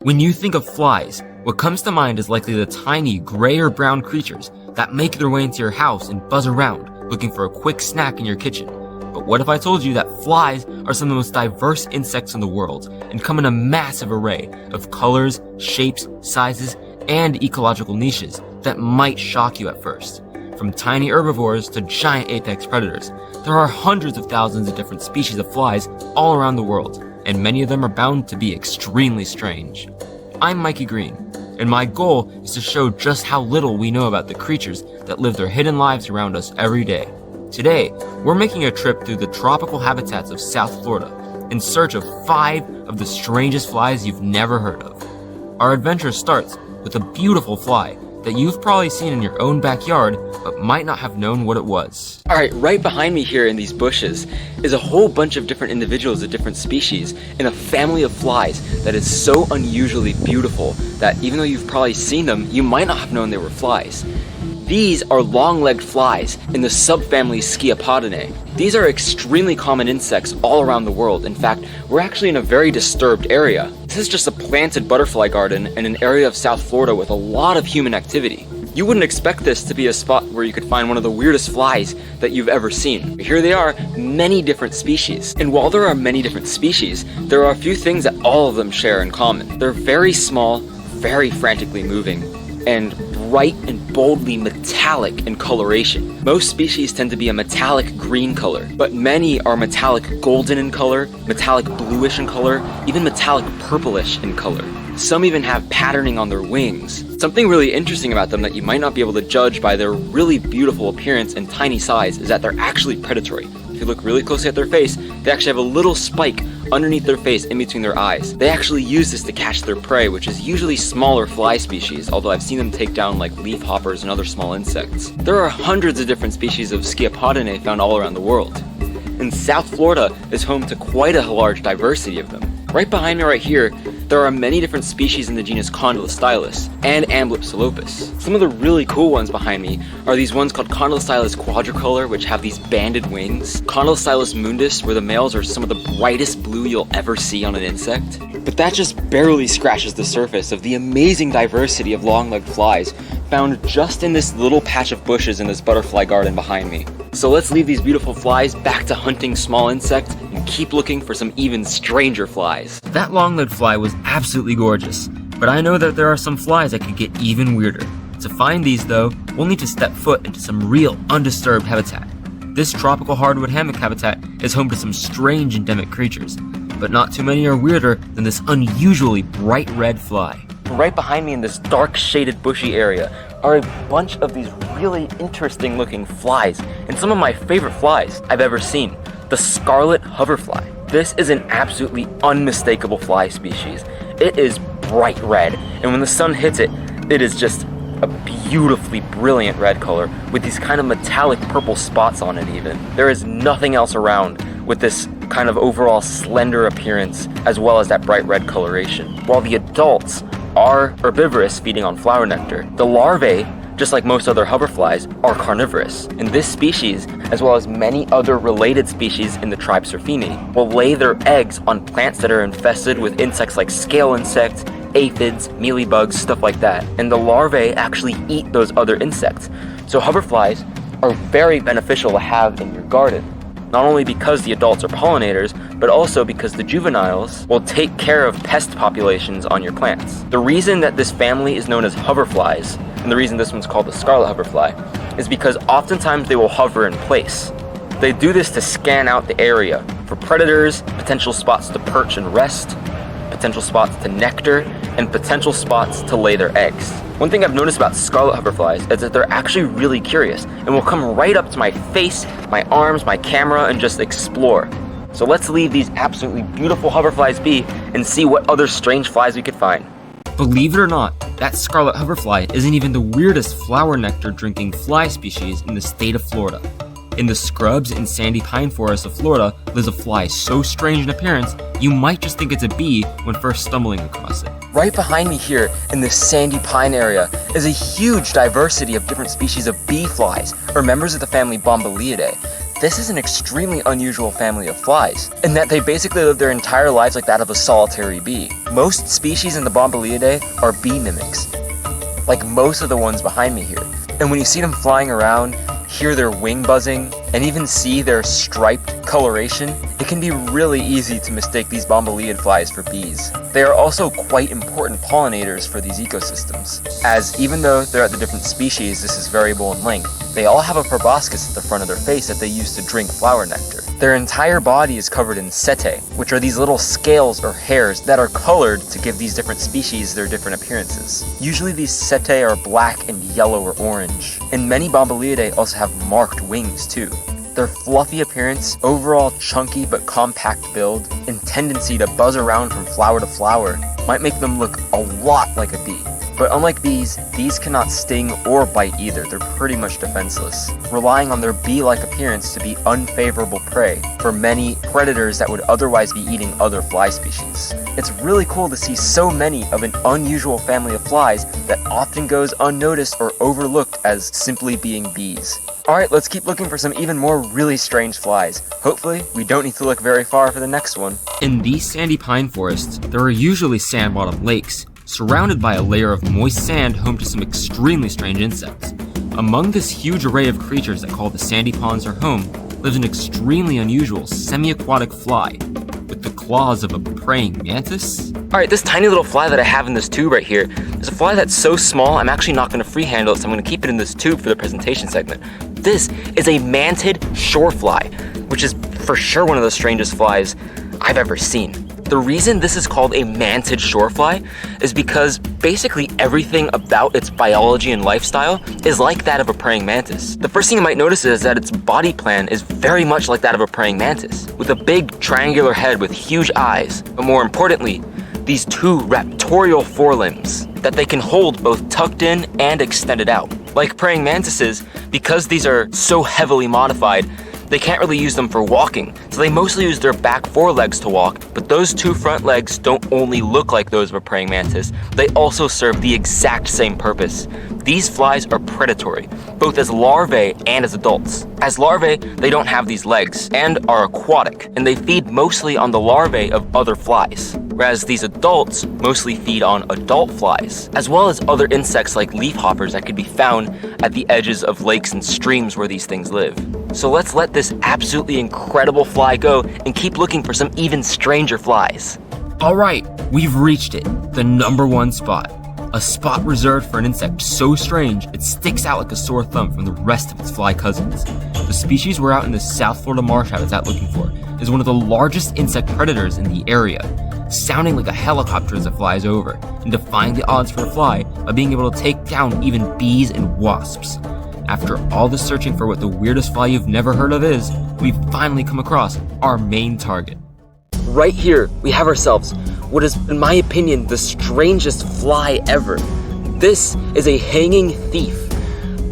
When you think of flies, what comes to mind is likely the tiny gray or brown creatures that make their way into your house and buzz around, looking for a quick snack in your kitchen. But what if I told you that flies are some of the most diverse insects in the world and come in a massive array of colors, shapes, sizes, and ecological niches that might shock you at first? From tiny herbivores to giant apex predators, there are hundreds of thousands of different species of flies all around the world, and many of them are bound to be extremely strange. I'm Mikey Green, and my goal is to show just how little we know about the creatures that live their hidden lives around us every day. Today, we're making a trip through the tropical habitats of South Florida in search of 5 of the strangest flies you've never heard of. Our adventure starts with a beautiful fly that you've probably seen in your own backyard, but might not have known what it was. Alright, right behind me here in these bushes is a whole bunch of different individuals of different species in a family of flies that is so unusually beautiful that even though you've probably seen them, you might not have known they were flies. These are long-legged flies in the subfamily Sciapodinae. These are extremely common insects all around the world. In fact, we're actually in a very disturbed area. This is just a planted butterfly garden in an area of South Florida with a lot of human activity. You wouldn't expect this to be a spot where you could find one of the weirdest flies that you've ever seen. But here they are, many different species. And while there are many different species, there are a few things that all of them share in common. They're very small, very frantically moving, and bright and boldly metallic in coloration. Most species tend to be a metallic green color, but many are metallic golden in color, metallic bluish in color, even metallic purplish in color. Some even have patterning on their wings. Something really interesting about them that you might not be able to judge by their really beautiful appearance and tiny size is that they're actually predatory. If you look really closely at their face, they actually have a little spike underneath their face in between their eyes. They actually use this to catch their prey, which is usually smaller fly species, although I've seen them take down like leaf hoppers and other small insects. There are hundreds of different species of Sciapodinae found all around the world. And South Florida is home to quite a large diversity of them. Right behind me right here, there are many different species in the genus Condylostylus and Amblypsilopus. Some of the really cool ones behind me are these ones called Condylostylus quadricolor, which have these banded wings. Condylostylus mundus, where the males are some of the brightest blue you'll ever see on an insect. But that just barely scratches the surface of the amazing diversity of long-legged flies found just in this little patch of bushes in this butterfly garden behind me. So let's leave these beautiful flies back to hunting small insects and keep looking for some even stranger flies. That long-legged fly was absolutely gorgeous, but I know that there are some flies that could get even weirder. To find these though, we'll need to step foot into some real undisturbed habitat. This tropical hardwood hammock habitat is home to some strange endemic creatures, but not too many are weirder than this unusually bright red fly. Right behind me in this dark shaded bushy area are a bunch of these really interesting looking flies, and some of my favorite flies I've ever seen, the Scarlet Hoverfly. This is an absolutely unmistakable fly species. It is bright red, and when the sun hits it, it is just a beautifully brilliant red color with these kind of metallic purple spots on it even. There is nothing else around with this kind of overall slender appearance as well as that bright red coloration. While the adults are herbivorous, feeding on flower nectar, the larvae, just like most other hoverflies, are carnivorous. And this species, as well as many other related species in the tribe Serfini, will lay their eggs on plants that are infested with insects like scale insects, aphids, mealybugs, stuff like that. And the larvae actually eat those other insects. So hoverflies are very beneficial to have in your garden. Not only because the adults are pollinators, but also because the juveniles will take care of pest populations on your plants. The reason that this family is known as hoverflies, and the reason this one's called the Scarlet Hoverfly, is because oftentimes they will hover in place. They do this to scan out the area for predators, potential spots to perch and rest, potential spots to nectar, and potential spots to lay their eggs. One thing I've noticed about Scarlet Hoverflies is that they're actually really curious and will come right up to my face, my arms, my camera, and just explore. So let's leave these absolutely beautiful hoverflies be and see what other strange flies we could find. Believe it or not, that Scarlet Hoverfly isn't even the weirdest flower nectar drinking fly species in the state of Florida. In the scrubs and sandy pine forests of Florida lives a fly so strange in appearance, you might just think it's a bee when first stumbling across it. Right behind me here in this sandy pine area is a huge diversity of different species of bee flies, or members of the family Bomboliidae. this is an extremely unusual family of flies, in that they basically live their entire lives like that of a solitary bee. Most species in the Bomboliidae are bee mimics, like most of the ones behind me here. And when you see them flying around, hear their wing buzzing, and even see their striped coloration, it can be really easy to mistake these Bombolian flies for bees. They are also quite important pollinators for these ecosystems, as even though they're at the different species, this is variable in length, they all have a proboscis at the front of their face that they use to drink flower nectar. Their entire body is covered in setae, which are these little scales or hairs that are colored to give these different species their different appearances. Usually these setae are black and yellow or orange, and many Bomboliidae also have marked wings too. Their fluffy appearance, overall chunky but compact build, and tendency to buzz around from flower to flower might make them look a lot like a bee. But unlike bees, these cannot sting or bite either. They're pretty much defenseless, relying on their bee-like appearance to be unfavorable prey for many predators that would otherwise be eating other fly species. It's really cool to see so many of an unusual family of flies that often goes unnoticed or overlooked as simply being bees. Alright, let's keep looking for some even more really strange flies. Hopefully, we don't need to look very far for the next one. In these sandy pine forests, there are usually sand-bottom lakes, surrounded by a layer of moist sand home to some extremely strange insects. Among this huge array of creatures that call the sandy ponds their home, lives an extremely unusual semi-aquatic fly, with the claws of a praying mantis? Alright, this tiny little fly that I have in this tube right here is a fly that's so small, I'm actually not going to free handle it, so I'm going to keep it in this tube for the presentation segment. This is a Manted Shorefly, which is for sure one of the strangest flies I've ever seen. The reason this is called a Manted Shorefly is because basically everything about its biology and lifestyle is like that of a praying mantis. The first thing you might notice is that its body plan is very much like that of a praying mantis, with a big triangular head with huge eyes, but more importantly, these two raptorial forelimbs that they can hold both tucked in and extended out. Like praying mantises, because these are so heavily modified, they can't really use them for walking, so they mostly use their back forelegs to walk, but those two front legs don't only look like those of a praying mantis, they also serve the exact same purpose. These flies are predatory, both as larvae and as adults. As larvae, they don't have these legs, and are aquatic, and they feed mostly on the larvae of other flies, whereas these adults mostly feed on adult flies, as well as other insects like leafhoppers that could be found at the edges of lakes and streams where these things live. So let's let this absolutely incredible fly go and keep looking for some even stranger flies. Alright, we've reached it, the #1 spot. A spot reserved for an insect so strange it sticks out like a sore thumb from the rest of its fly cousins. The species we're out in the South Florida marsh habitat looking for is one of the largest insect predators in the area, sounding like a helicopter as it flies over, and defying the odds for a fly by being able to take down even bees and wasps. After all the searching for what the weirdest fly you've never heard of is, we've finally come across our main target. Right here, we have ourselves what is, in my opinion, the strangest fly ever. This is a hanging thief,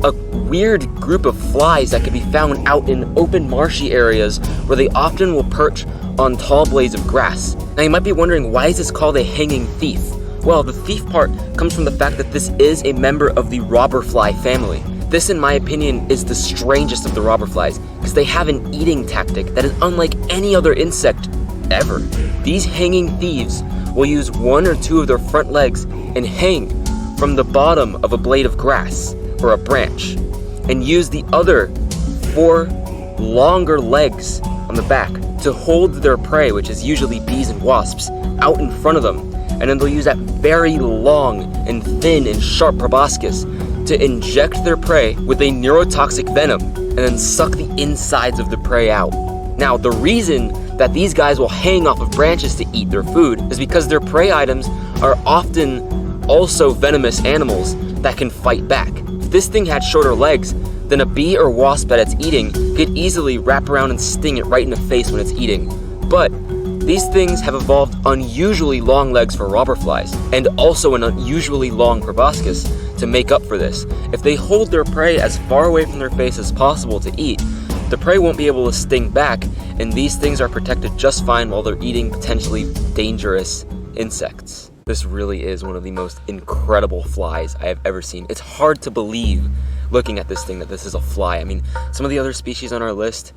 a weird group of flies that can be found out in open marshy areas where they often will perch on tall blades of grass. Now you might be wondering, why is this called a hanging thief? Well, the thief part comes from the fact that this is a member of the robber fly family. This, in my opinion, is the strangest of the robber flies, because they have an eating tactic that is unlike any other insect ever. These hanging thieves will use one or two of their front legs and hang from the bottom of a blade of grass or a branch, and use the other 4 longer legs on the back to hold their prey, which is usually bees and wasps, out in front of them. And then they'll use that very long and thin and sharp proboscis to inject their prey with a neurotoxic venom and then suck the insides of the prey out. Now, the reason that these guys will hang off of branches to eat their food is because their prey items are often also venomous animals that can fight back. If this thing had shorter legs, then a bee or wasp that it's eating could easily wrap around and sting it right in the face when it's eating. But these things have evolved unusually long legs for robber flies, and also an unusually long proboscis to make up for this. If they hold their prey as far away from their face as possible to eat, the prey won't be able to sting back, and these things are protected just fine while they're eating potentially dangerous insects. This really is one of the most incredible flies I have ever seen. It's hard to believe, looking at this thing, that this is a fly. I mean, some of the other species on our list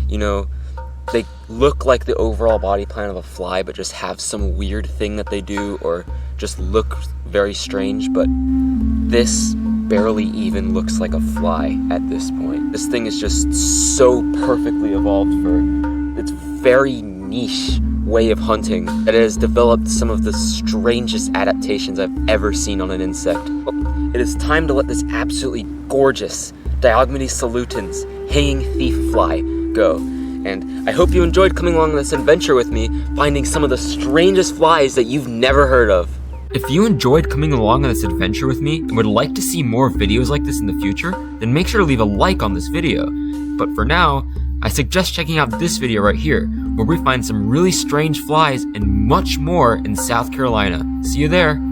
they look like the overall body plan of a fly, but just have some weird thing that they do, or just look very strange. But this barely even looks like a fly at this point. This thing is just so perfectly evolved for its very niche way of hunting that it has developed some of the strangest adaptations I've ever seen on an insect. It is time to let this absolutely gorgeous Diogmedes salutans hanging thief fly go. And I hope you enjoyed coming along this adventure with me, finding some of the strangest flies that you've never heard of. If you enjoyed coming along on this adventure with me and would like to see more videos like this in the future, then make sure to leave a like on this video. But for now, I suggest checking out this video right here, where we find some really strange flies and much more in South Carolina. See you there!